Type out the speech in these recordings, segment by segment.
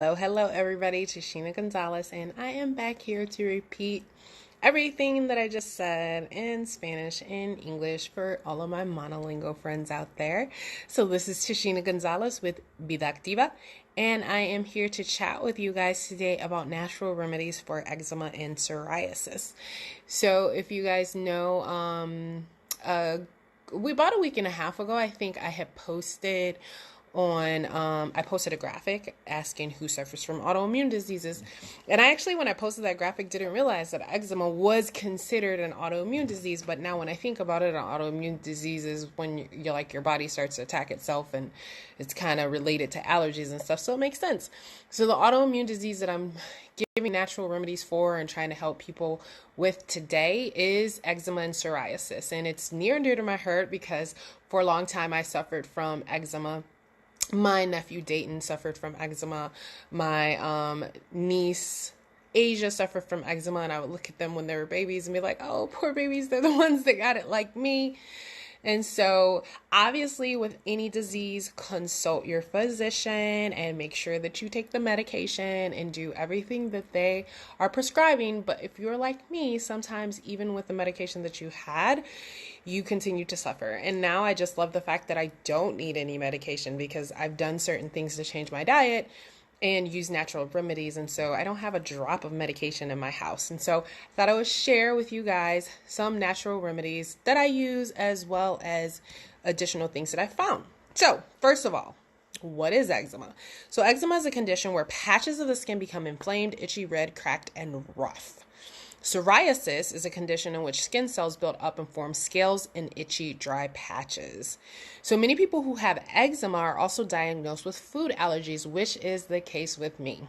Hello, everybody. Tashina Gonzalez, and I am back here to repeat everything that I just said in Spanish and English for all of my monolingual friends out there. So, this is Tashina Gonzalez with Vida Activa, and I am here to chat with you guys today about natural remedies for eczema and psoriasis. So, if you guys know, about a week and a half ago, I think I had posted I posted a graphic asking who suffers from autoimmune diseases. And I actually, when I posted that graphic, didn't realize that eczema was considered an autoimmune disease. But now when I think about it, an autoimmune disease is when you're like your body starts to attack itself, and it's kind of related to allergies and stuff. So it makes sense. So the autoimmune disease that I'm giving natural remedies for and trying to help people with today is eczema and psoriasis. And it's near and dear to my heart because for a long time I suffered from eczema. My nephew Dayton suffered from eczema. My niece Asia suffered from eczema, and I would look at them when they were babies and be like, oh, poor babies, they're the ones that got it like me. And so obviously with any disease, consult your physician and make sure that you take the medication and do everything that they are prescribing. But if you're like me, sometimes even with the medication that you had, you continue to suffer. And now I just love the fact that I don't need any medication because I've done certain things to change my diet and use natural remedies. And so I don't have a drop of medication in my house. And so I thought I would share with you guys some natural remedies that I use as well as additional things that I found. So first of all, what is eczema? So eczema is a condition where patches of the skin become inflamed, itchy, red, cracked, and rough. Psoriasis is a condition in which skin cells build up and form scales and itchy, dry patches. So many people who have eczema are also diagnosed with food allergies, which is the case with me.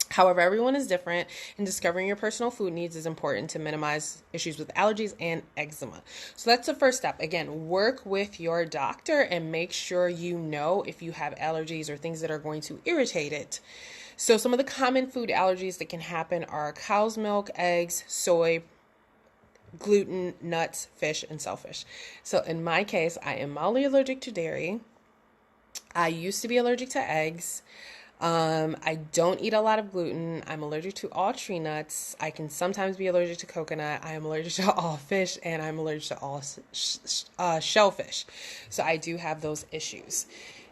However, everyone is different, and discovering your personal food needs is important to minimize issues with allergies and eczema. So that's the first step. Again, work with your doctor and make sure you know if you have allergies or things that are going to irritate it. So some of the common food allergies that can happen are cow's milk, eggs, soy, gluten, nuts, fish, and shellfish. So in my case, I am mildly allergic to dairy. I used to be allergic to eggs. I don't eat a lot of gluten. I'm allergic to all tree nuts. I can sometimes be allergic to coconut. I am allergic to all fish, and I'm allergic to all shellfish. So I do have those issues.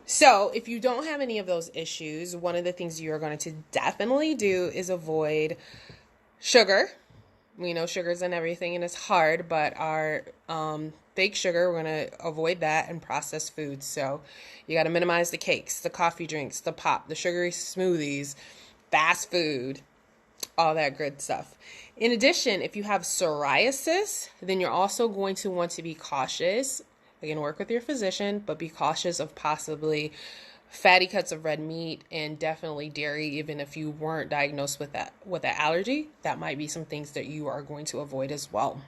So if you don't have any of those issues, one of the things you're going to definitely do is avoid sugar. We know sugar's in everything and it's hard, but our fake sugar, we're going to avoid that, and processed foods. So you got to minimize the cakes, the coffee drinks, the pop, the sugary smoothies, fast food, all that good stuff. In addition, if you have psoriasis, then you're also going to want to be cautious. Again, work with your physician, but be cautious of possibly fatty cuts of red meat and definitely dairy. Even if you weren't diagnosed with that allergy, that might be some things that you are going to avoid as well.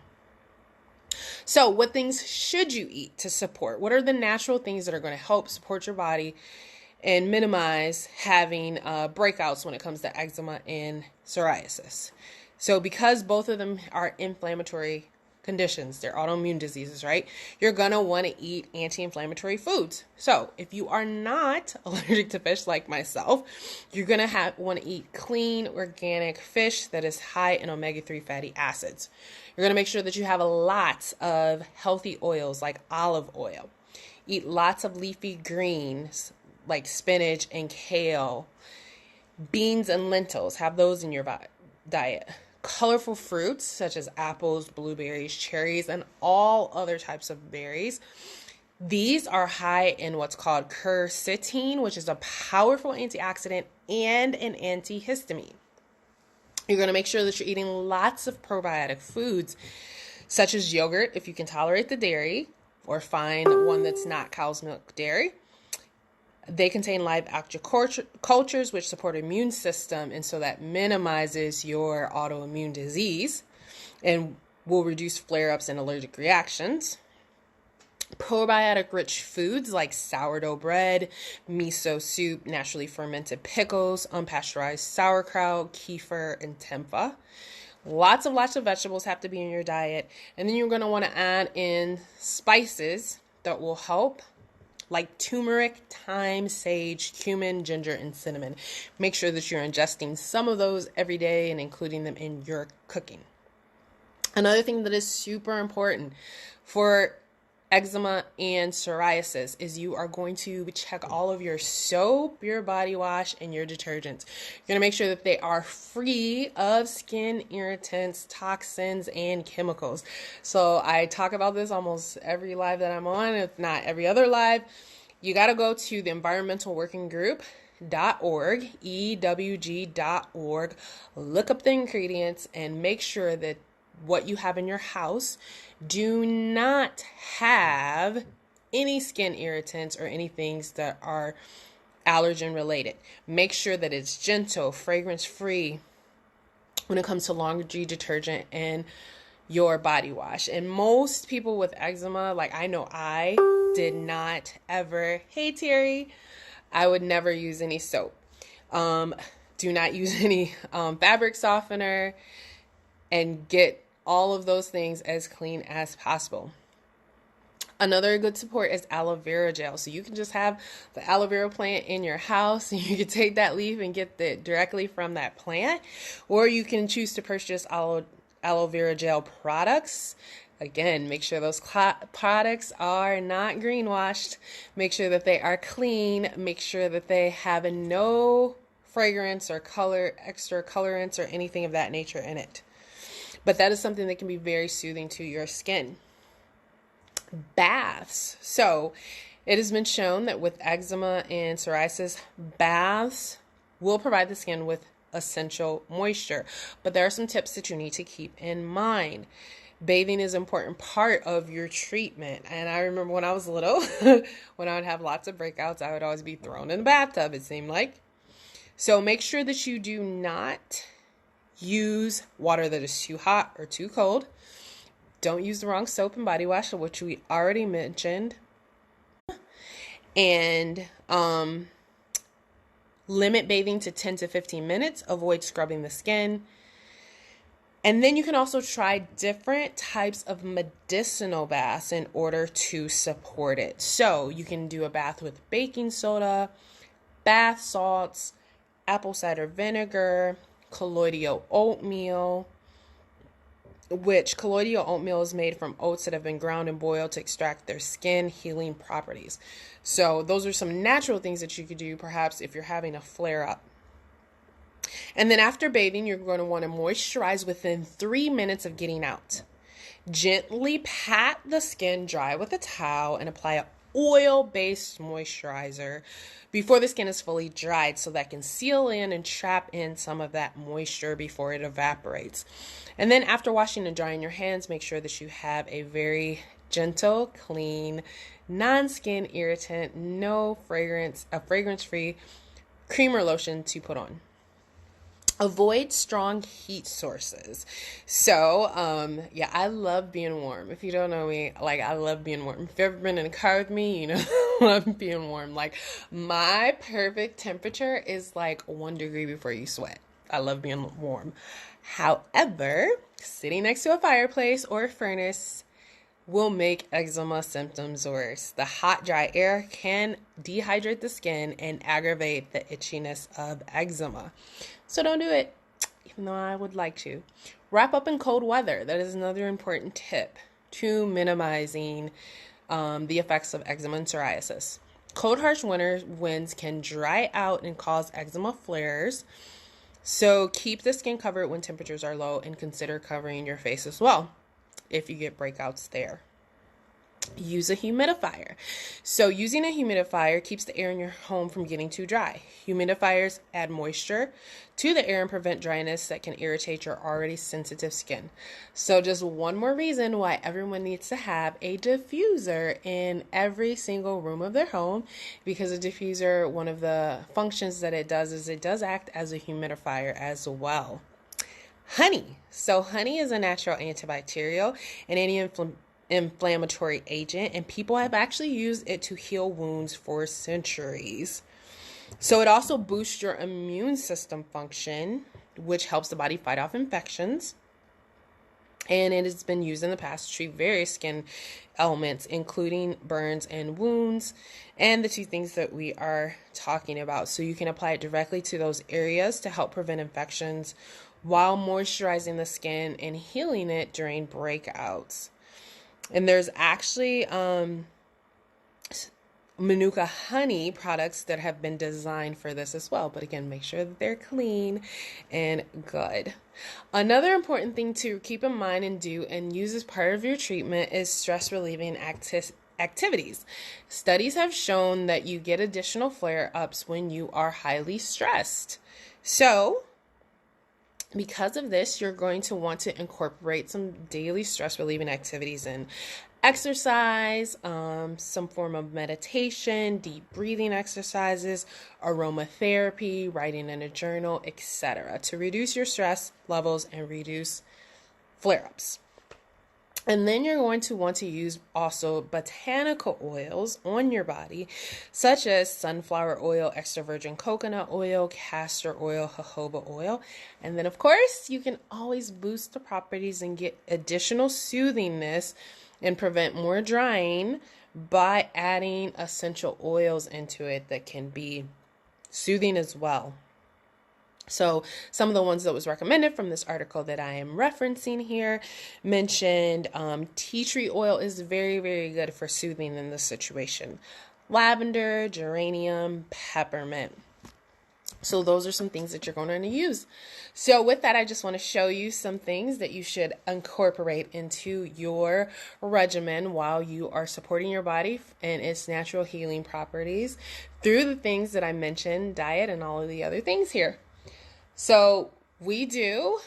So what things should you eat to support? What are the natural things that are going to help support your body and minimize having breakouts when it comes to eczema and psoriasis? So because both of them are inflammatory conditions, they're autoimmune diseases, right? You're going to want to eat anti-inflammatory foods. So if you are not allergic to fish like myself, you're going to want to eat clean, organic fish that is high in omega-3 fatty acids. You're going to make sure that you have a lot of healthy oils like olive oil. Eat lots of leafy greens like spinach and kale. Beans and lentils, have those in your diet. Colorful fruits such as apples, blueberries, cherries, and all other types of berries. These are high in what's called quercetin, which is a powerful antioxidant and an antihistamine. You're going to make sure that you're eating lots of probiotic foods, such as yogurt, if you can tolerate the dairy, or find one that's not cow's milk dairy. They contain live cultures, which support immune system, and so that minimizes your autoimmune disease and will reduce flare-ups and allergic reactions. Probiotic-rich foods like sourdough bread, miso soup, naturally fermented pickles, unpasteurized sauerkraut, kefir, and tempeh. Lots of vegetables have to be in your diet. And then you're going to want to add in spices that will help like turmeric, thyme, sage, cumin, ginger, and cinnamon. Make sure that you're ingesting some of those every day and including them in your cooking. Another thing that is super important for eczema and psoriasis is you are going to check all of your soap, your body wash, and your detergents. You're going to make sure that they are free of skin irritants, toxins, and chemicals. So I talk about this almost every live that I'm on, if not every other live. You got to go to the Environmental Working Group .org, EWG.org, look up the ingredients and make sure that what you have in your house do not have any skin irritants or any things that are allergen related. Make sure that it's gentle, fragrance free when it comes to laundry detergent and your body wash. And most people with eczema, like I know I did not ever, hey Terry, I would never use any soap. Do not use any fabric softener, and get all of those things as clean as possible. Another good support is aloe vera gel. So you can just have the aloe vera plant in your house and you can take that leaf and get it directly from that plant. Or you can choose to purchase aloe vera gel products. Again, make sure those products are not greenwashed. Make sure that they are clean. Make sure that they have no fragrance or extra colorants or anything of that nature in it. But that is something that can be very soothing to your skin. Baths. So it has been shown that with eczema and psoriasis, baths will provide the skin with essential moisture. But there are some tips that you need to keep in mind. Bathing is an important part of your treatment. And I remember when I was little, when I would have lots of breakouts, I would always be thrown in the bathtub, it seemed like. So make sure that you do not use water that is too hot or too cold. Don't use the wrong soap and body wash, which we already mentioned. And limit bathing to 10 to 15 minutes. Avoid scrubbing the skin. And then you can also try different types of medicinal baths in order to support it. So you can do a bath with baking soda, bath salts, apple cider vinegar, colloidal oatmeal, which colloidal oatmeal is made from oats that have been ground and boiled to extract their skin healing properties. So those are some natural things that you could do perhaps if you're having a flare up. And then after bathing, you're going to want to moisturize within 3 minutes of getting out. Gently pat the skin dry with a towel and apply an oil-based moisturizer before the skin is fully dried so that can seal in and trap in some of that moisture before it evaporates. And then after washing and drying your hands, make sure that you have a very gentle, clean, non-skin irritant, no fragrance, a fragrance-free cream or lotion to put on. Avoid strong heat sources. So, I love being warm. If you don't know me, I love being warm. If you've ever been in a car with me, you know, I love being warm. My perfect temperature is 1 degree before you sweat. I love being warm. However, sitting next to a fireplace or a furnace will make eczema symptoms worse. The hot, dry air can dehydrate the skin and aggravate the itchiness of eczema. So don't do it, even though I would like to. Wrap up in cold weather. That is another important tip to minimizing the effects of eczema and psoriasis. Cold, harsh winter winds can dry out and cause eczema flares. So keep the skin covered when temperatures are low and consider covering your face as well if you get breakouts there. Use a humidifier. So using a humidifier keeps the air in your home from getting too dry. Humidifiers add moisture to the air and prevent dryness that can irritate your already sensitive skin. So just one more reason why everyone needs to have a diffuser in every single room of their home, because a diffuser, one of the functions that it does is it does act as a humidifier as well. Honey. So honey is a natural antibacterial and anti-inflammatory agent, and people have actually used it to heal wounds for centuries. So it also boosts your immune system function, which helps the body fight off infections. and it has been used in the past to treat various skin ailments, including burns and wounds, and the two things that we are talking about. So you can apply it directly to those areas to help prevent infections while moisturizing the skin and healing it during breakouts. And there's actually Manuka honey products that have been designed for this as well. But again, make sure that they're clean and good. Another important thing to keep in mind and do and use as part of your treatment is stress relieving activities. Studies have shown that you get additional flare-ups when you are highly stressed. So, because of this, you're going to want to incorporate some daily stress relieving activities in exercise, some form of meditation, deep breathing exercises, aromatherapy, writing in a journal, etc. to reduce your stress levels and reduce flare-ups. And then you're going to want to use also botanical oils on your body, such as sunflower oil, extra virgin coconut oil, castor oil, jojoba oil. And then, of course, you can always boost the properties and get additional soothingness and prevent more drying by adding essential oils into it that can be soothing as well. So some of the ones that was recommended from this article that I am referencing here mentioned tea tree oil is very, very good for soothing in this situation. Lavender, geranium, peppermint. So those are some things that you're going to use. So with that, I just want to show you some things that you should incorporate into your regimen while you are supporting your body and its natural healing properties through the things that I mentioned, diet and all of the other things here. So we do,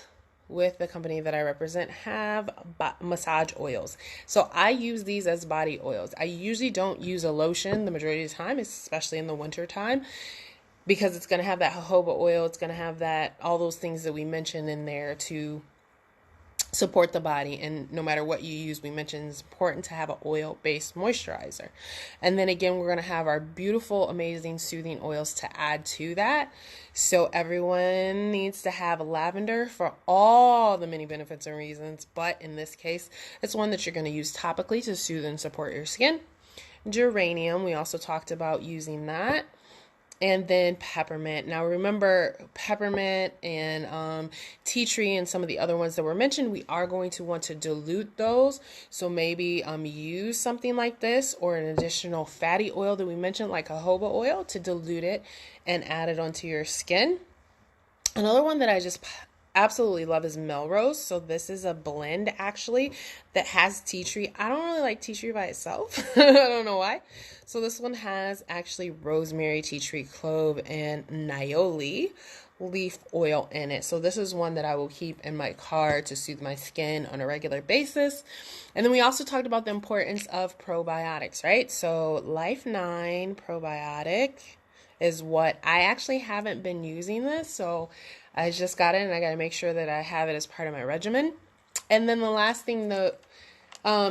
with the company that I represent, have massage oils. So I use these as body oils. I usually don't use a lotion the majority of the time, especially in the winter time, because it's going to have that jojoba oil. It's going to have that, all those things that we mentioned in there to support the body. And no matter what you use, we mentioned it's important to have an oil-based moisturizer. And then again, we're going to have our beautiful, amazing, soothing oils to add to that. So everyone needs to have lavender for all the many benefits and reasons. But in this case, it's one that you're going to use topically to soothe and support your skin. Geranium, we also talked about using that. And then peppermint. Now remember, peppermint and tea tree and some of the other ones that were mentioned, we are going to want to dilute those. So maybe use something like this or an additional fatty oil that we mentioned, like jojoba oil, to dilute it and add it onto your skin. Another one that I just absolutely love is Melrose. So this is a blend actually that has tea tree. I don't really like tea tree by itself. I don't know why. So this one has actually rosemary, tea tree, clove, and niaouli leaf oil in it. So this is one that I will keep in my car to soothe my skin on a regular basis. And then we also talked about the importance of probiotics, right? So Life 9 probiotic is what I actually haven't been using this. So I just got it and I got to make sure that I have it as part of my regimen. And then the last thing that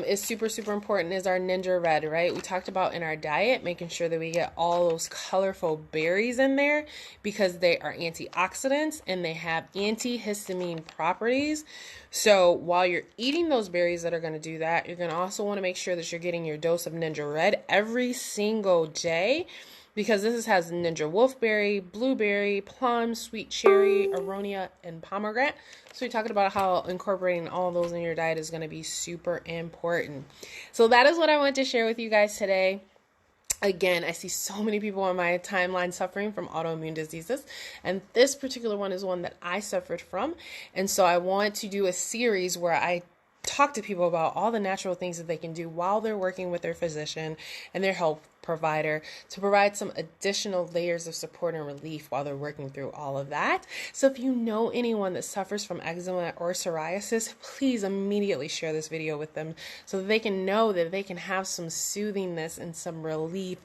is super, super important is our Ninja Red, right? We talked about in our diet, making sure that we get all those colorful berries in there because they are antioxidants and they have antihistamine properties. So while you're eating those berries that are going to do that, you're going to also want to make sure that you're getting your dose of Ninja Red every single day, because this has ninja wolfberry, blueberry, plum, sweet cherry, aronia, and pomegranate. So we're talking about how incorporating all those in your diet is going to be super important. So that is what I wanted to share with you guys today. Again, I see so many people on my timeline suffering from autoimmune diseases, and this particular one is one that I suffered from. And so I want to do a series where I talk to people about all the natural things that they can do while they're working with their physician and their health provider to provide some additional layers of support and relief while they're working through all of that. So if you know anyone that suffers from eczema or psoriasis, please immediately share this video with them so that they can know that they can have some soothingness and some relief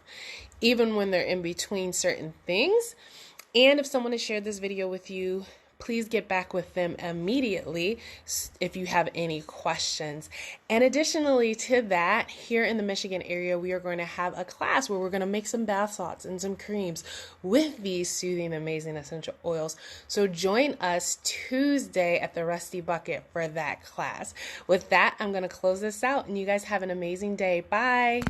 even when they're in between certain things. And if someone has shared this video with you, please get back with them immediately if you have any questions. And additionally to that, here in the Michigan area, we are going to have a class where we're going to make some bath salts and some creams with these soothing, amazing essential oils. So join us Tuesday at the Rusty Bucket for that class. With that, I'm going to close this out, and you guys have an amazing day. Bye.